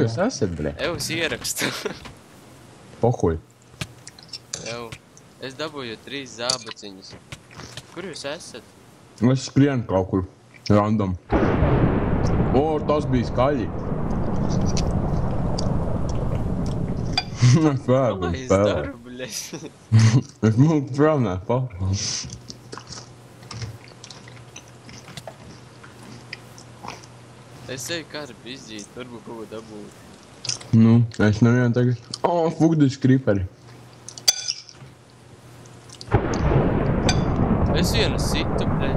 Kur jūs esat, bļa? Evs ierakstu. Pohuj. Ev. Es dabūju 3 zābaciņas. Kur jūs esat? Es skrienu kaut kur. Random. O, tas bija skaļi. Ko es daru, bļa? Es mūku prāvnē, pa. Es eju karbi izdzīt, varbūt kaut ko dabūju. Nu, es nevienu tagad. O, fugdiši kriperi. Es vienu situ, bļa.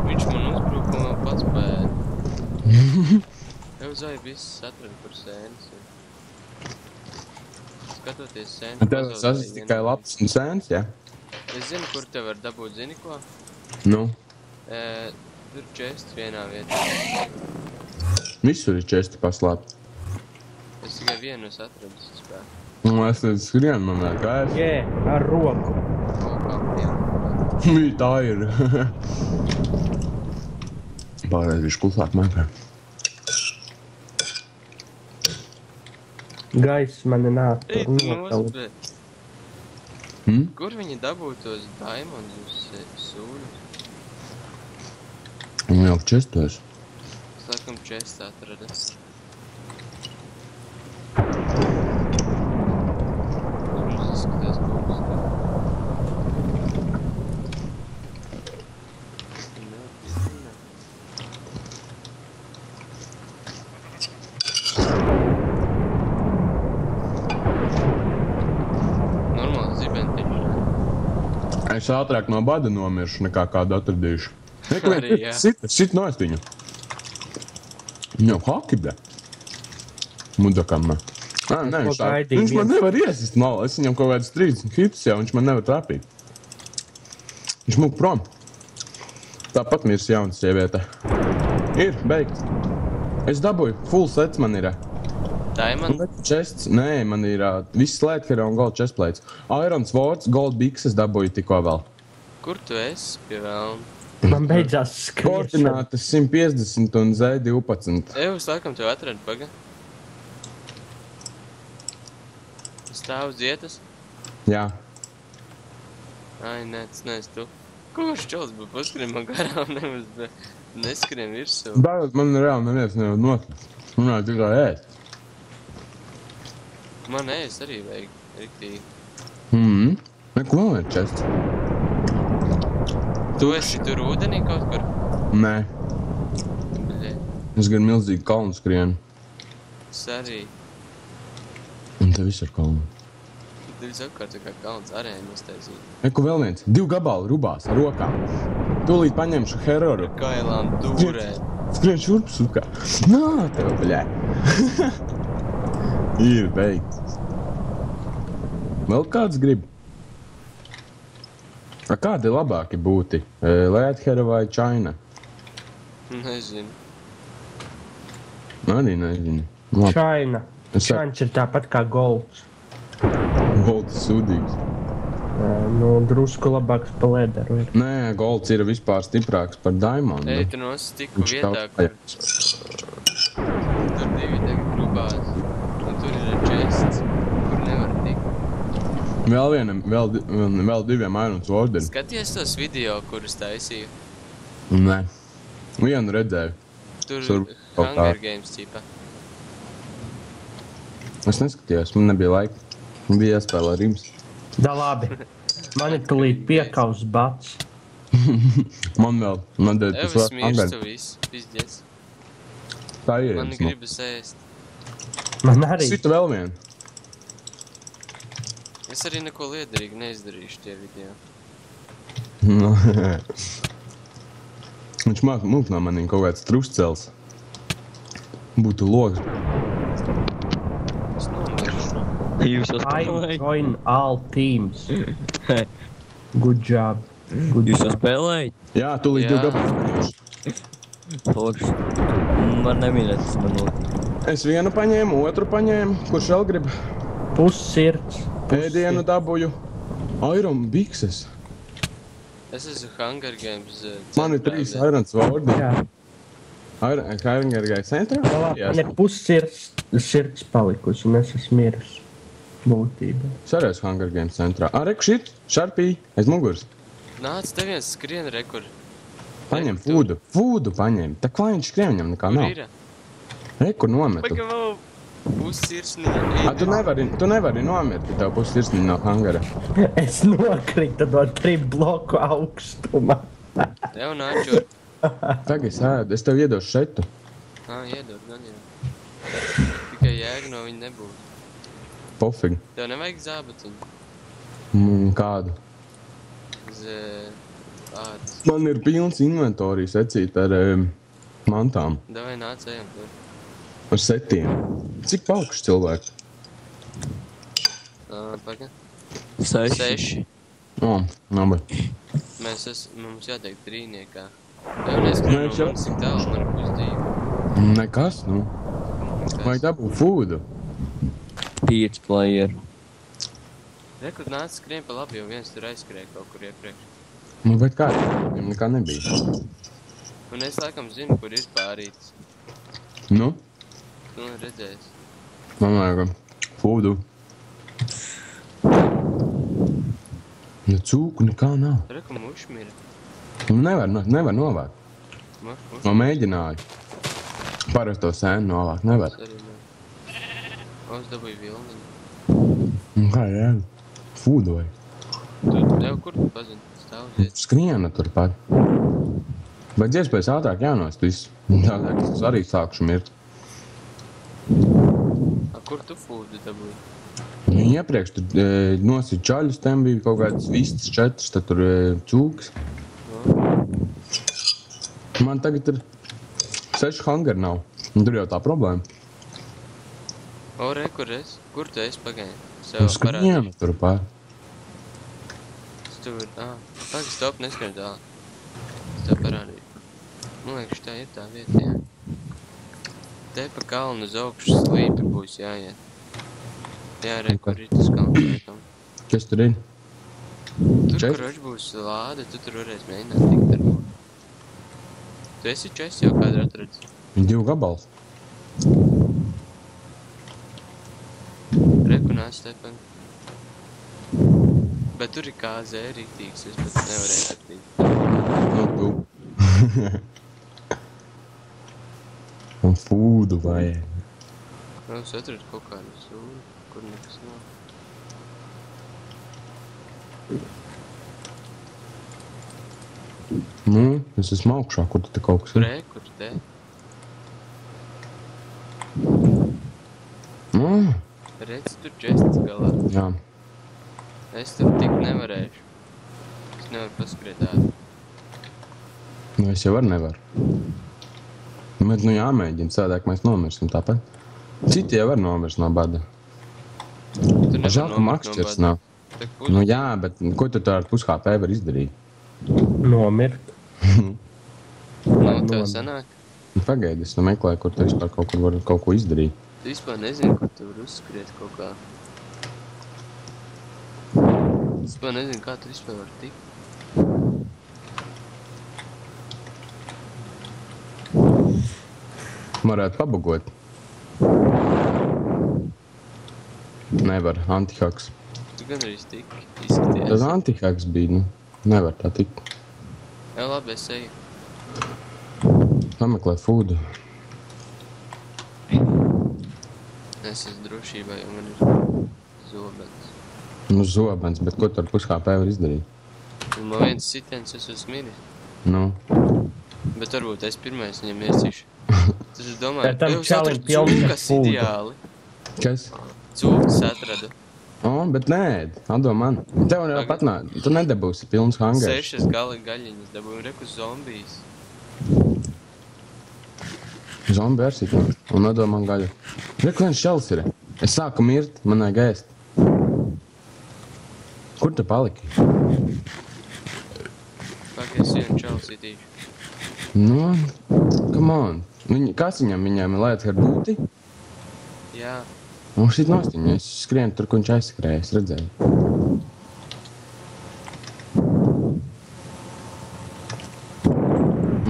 Viņš man uzbruka un vēl pats pēda. Ev zai viss atrada, kur sēnes ir. Skatoties sēnes. Tev es esmu tikai labs un sēns, ja? Es zinu, kur te var dabūt, zini ko? Nu. Tur čests vienā vietā. Visur ir česti paslēpt. Es tikai vienu es atradu spēku. Nu, es tad skrienu, man vēl kā es. Jē, ar roku. Tā ir. Pārējais viņš klusāk mēkā. Gaiss mani nāk. Ej, tu nos, bet. Kur viņi dabūja tos diamondus sūļus? Un jau čestos. Es laikam čestā atrada. Mums izskatās kaut kas tā. Normāls zibentiņš. Es ātrāk no bada nomiršu nekā kādu atradīšu. Arī, jā. Sit nost viņu. Viņam haki, bļa. Mudakam, ne. Nē, viņš man nevar iesist malā. Es viņam kaut kādus 30 hitus jau, viņš man nevar trapīt. Viņš mūk prom. Tāpat mirs jauna sieviete. Ir, beigts. Es dabūju, full sets man ir. Diamond? Chests, nē, man ir viss slētkara un gold chestplates. Iron swords, gold bikses dabūju tikko vēl. Kur tu esi, pie vēlna? Man beidzās skriešana. Koordinātas 150 un Z12. Es laikam tev atradu, paga. Stāv uz vietas? Jā. Ai, nē, tas neesi tu. Kurš čols būtu paskrien man garām, nemaz neskrien virsū. Bērot, man reāli neviens nevar notlist. Man jau tikai ēst. Man ēst arī vajag, riktīgi. Neko vēl ir chests. Tu esi tur ūdenī kaut kur? Nē. Bļē. Es gan milzīgi kalnu skrienu. Es arī. Un te viss ir kalnu. Tu esi apkārt tā kā kalns arēnu uztaisīt. Neko vēl viens. 2 gabali rubās ar rokām. Tūlīt paņemšu heroru. Kailām dūrē. Skrien šurp sukā. Nā, tev, bļē. Ir beigts. Vēl kāds grib? A kādi labāki būti? Leadhera vai China? Nezinu. Arī nezinu. China. China ir tāpat kā golds. Golds sūdīgs. Nu, drusku labāks pa lederu ir. Nē, golds ir vispār stiprāks par diamondu. Ej, tu nostiku vietā, kur... Tur 2 tagad rubās. Un tur ir chests, kur nevar tikt. Vēl 2 Iron Swordiem. Skaties tos video, kurus taisīju. Nē. Vienu redzēju. Tur Hunger Games ķipa. Es neskatījos, man nebija laika. Man bija jāspēlē rims. Da labi. Man ir tulīt piekaus bats. Man vēl. Man dēļ tas Evis mirstu viss, pizdies. Tā ir. Man gribas ēst. Man arī. Sita vēl vienu. Es arī neko liederīgi neizdarīšu tie video. Viņš mūk no manīm kaut kāds truscels. Būtu logs. Es nomiršu. Jūs jau I spēlējat? join all teams. Good job. Jūs jau spēlējat? Jā, tūlīt Jā. 2 gabali. Forši. Man neminēt, tas man notika. Es vienu paņēmu, otru paņēmu. Kurš vēl grib? Pussirds. Ēdienu dabūju. Iron bikses. Es esmu Hunger Games. Man ir 3 Iron Swordi. Jā. Haringergai centrā? Man ir pussirds palikusi, un es esmu miris būtībā. Es arī esmu Hunger Games centrā. Reku šit, Sharpī, aiz muguras. Nāc, te viens skrien rekur. Paņem fūdu. Fūdu paņem. Tā kā viņš skrien, viņam nekā nav. Kur ir? Reku nometu. Pagaidām vēl pussirsniņa. Tu nevari nomirt, ja tev pussirsniņa no hangara. Es nokritu no 3 bloku augstuma. Tev nāčur. Tagad es ēdu, es tev iedošu šetu. Iedod, gan jau. Tikai jēga no viņa nebūtu. Pofīgi. Tev nevajag zābatiņu? Kādu? Uz ādas. Man ir pilns inventorijas secīt ar mantām. Davai nāc ejam tur. Ar setiem. Cik paukši cilvēki? Pagaid. 6. Labi. Mums jātiek trīniekā. Tev neskrien no manis, cik tālu man ir pusdīvi. Nekas, nu. Vai dabū fūdu? 5 player. Rekur nāc skrien pa labi, jo viens tur aizskrēja kaut kur iepriekš. Nu, bet kā? Viņam nekā nebija. Un es laikam zinu, kur ir pārītis. Nu? Tu redzēsi. Man vajag fūdu. Ja cūku nekā nav. Reku mušmira. Nu, nevar novākt. No mēģināju. Parasto sēnu novākt. Nevar. Es dabūju vilniņu. Nu, kā jēga? Fūdu vajag. Tev kur tu pazini? Stāvziet. Skriena turpat. Bet iespējas ātrāk jānost viss. Tādāk es arī sākšu mirt. Kur tu fūdu dabūji? Iepriekš tur nosit čaļus, tem bija kaut kādas vistas 4, tad tur cūkas. Man tagad ir 6 hunger nav. Un tur jau tā problēma. Kur es? Kur tu esi pagaidi? Skriena turpat. Tur, pagaid, stop, neskrien tālāk. Es tev parādīju. Man liekas, tā ir tā vieta, jā. Te pa kalnu uz augšu slīpi būs jāiet. Jā, kur ir tas kalns. Kas tur ir? Tur, kur viņš būs lāde, tu tur varēs mēģināt tikt ar mūsu. Tu esi čes jau kādu atradis? 2 gabals. Reku nāc te pagaid. Bet tur ir KZ rītīgs, es pat nevarēju atrast. Nu, tu. Un fūdu vajag. Es atradu kaut kādu sūdu, kur nekas nav. Nu, es esmu augšā, kur tu te kaut kas ir. Kur te? Redz, tur čests galā. Jā. Es tur tik nevarēšu. Es nevaru paskriet tādu. Nu, es jau nevaru. Bet, nu, jāmēģina, sādāk mēs nomirsim tāpat. Citi jau var nomirst no bada. Žēl, ka makšķers nav. Nu, jā, bet ko tu tā ar pushp var izdarīt? Nomirt. Nav tev sanāk? Pagaidi, es meklēju, kur tu vispār kaut kur var kaut ko izdarīt. Tu vispār nezinu, kur tu var uzskriet kaut kā. Es vispār nezinu, kā tu vispār var tikt. Varētu pabugot. Nevar, antihaks. Tu gan arī tik izskaties. Tas antihaks bija, nu. Nevar tā tikt. Jā, labi, es eju. Pameklēt fūdu. Es esmu drošībā, jo man ir zobens. Nu, zobens, bet ko tu ar pushp var izdarīt? Un no viens sitiens es esmu miris. Nu. Bet varbūt es pirmais viņam iesīšu. Tas es domāju, tam čalim cūkas fūdu. ideāli. Kas? Cūkas atradu. Bet nē, atdod man. Tev jau pat nā, tu nedabūsi pilns hangers. 6 gaļiņas dabūju, reku zombijas. Zombi ar situ. Un atdod man gaļu. Reku viens šels ir. Es sāku mirt, man vajag ēst. Kur tu paliki? Pagaidzi vienu čalu sitīšu. Nu, come on. Kas viņam ir lēts ar būti? Jā. Un šit nostiņa, es skrienu tur, kur viņš aizskrēja, es redzēju.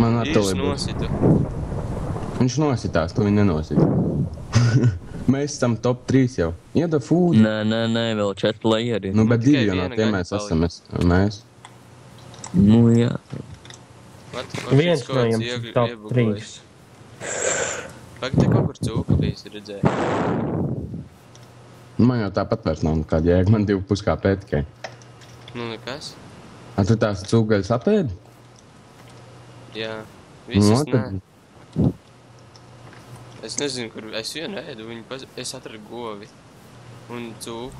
Man ar tevi būs. Nositu. Viņš nositās, tu viņu nenosita. Mēs esam top 3 jau. Ieda food. Nē, vēl 4 layeri. Nu, bet tikai 2 jau no viena tiem gaļa mēs esam. Mēs. Nu, jā. Viens no jums ir top 3. Pagad, te kaut kur cūka bijis, redzēju. Man jau tāpat vairs nav nekāda jēga. Man 2,5 KP tikai. Nu, nekas. Tu tās cūgaļas apēdi? Jā. Visas Nu, tad- nē. Es nezinu, kur es vienu ēdu, es atradu govi. Un cūku.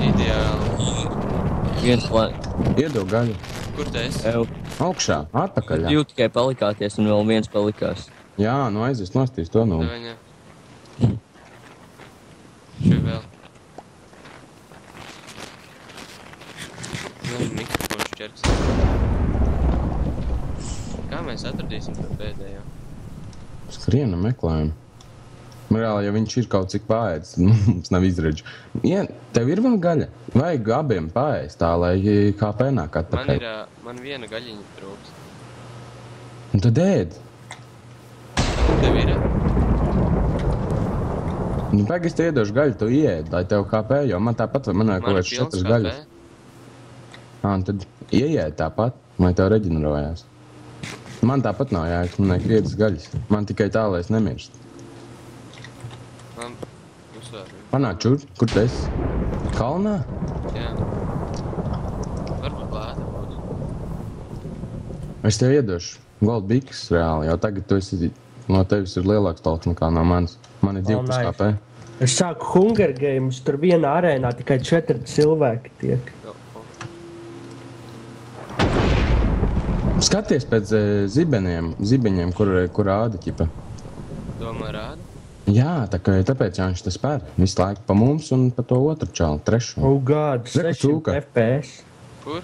Ideāli. Viens Iedod gaļu. Kur tu esi? Ev. Augšā, atpakaļ. 2 tikai palikāties un vēl viens palikās. Jā, nu aizies nostīs to nu. Davaņā. Šai vēl. Nav mikrofons šķerks. Kā mēs atradīsim to pēdējo? Skrienam, meklējam. Reāli, ja viņš ir kaut cik paēdis, mums nav izredžu. Tev ir vēl gaļa? Vajag abiem paēst tā, lai KP nāk atpakaļ. Man viena gaļiņa trūks. Un tad ēd. Tev ir? Nu, pēc es te iedošu gaļu, tu iēd, lai tev KP, jo man tāpat man Man vajag kaut ir kāds pilns 4 KP. gaļas. Un tad ieied tāpat, lai tev reģenerojās. Man tāpat nav jēgas, man vajag 5 gaļas. Man tikai tā, lai es nemirstu. Man uzsvērumi. Panāk čur, kur tu esi? Kalnā? Jā. Varbūt lēta būtu. Es tev iedošu gold biks reāli, jo tagad tu esi, no tevis ir lielāks talks nekā no manis. Man ir 2,5 nice. KP. Es sāku Hunger Games, tur vienā arēnā tikai 4 cilvēki tiek. Skaties pēc zibeņiem, kur rāda ķipa. Domā rāda? Jā, tāpēc viņš tas spēr. Visu laiku pa mums un pa to otru čalu, trešo. Oh god, Reku 600 cūka. FPS. Kur?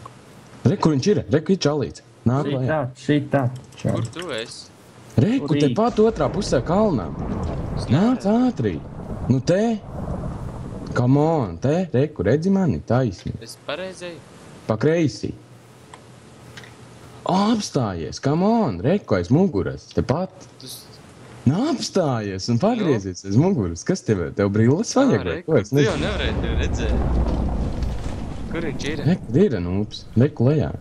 Kur viņš ir? Reku ir čalīts. Nāk lejā. Šitā. Kur tu esi? Reku, te pat otrā pusē kalnā. Nāc ātrī. Nu te. Come on, te. Reku, redzi mani, taisni. Es pareizēju? Pa kreisī. Apstājies, come on, Reku aiz muguras, tepat. Nu, apstājies un pagriezies aiz muguras. Kas tev brilles vajag? vai ko? Es Tu jau nezinu. nevarēji tev redzēt. Kur viņš ir? Reku ir nūps, Reku lejā.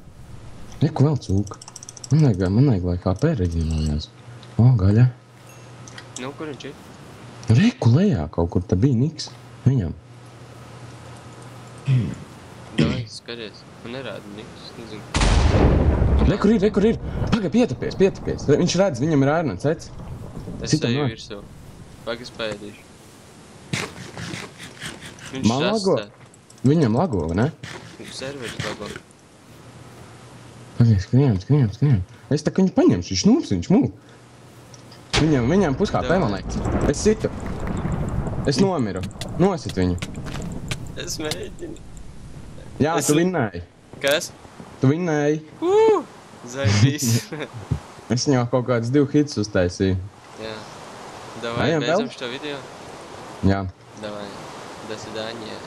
Reku vēl cūka. Man vajag, lai KP reģionājās. O, gaļa. Nu, kur viņš ir? Reku lejā kaut kur, tā bija niks. Viņam. Davai, skaties. Man nerāda niks, nezinu. Reku ir. Paga, pietapies. Viņš redz, viņam ir ērnens ec. Es Citam eju nav. virsū. Pag, es paēdīšu. Viņš Man lago. sastā. Viņam lago, vai ne? Serveris lago. Paga, skrienam. Es tā, ka viņu paņemšu, viņš nūps, viņš mūk. Viņam puskā Davai. pēmanēks. Es situ. Es nomiru. Nosit viņu. Es mēģinu. Jā, Es- tu vinnēji. Kas? Tu vinnēji. Zaibīs. Es viņam kaut kādus 2 hits uztaisīju. Jā. Davai, Ejam vēl? beidzam šo video. Jā. Давай. До свидания.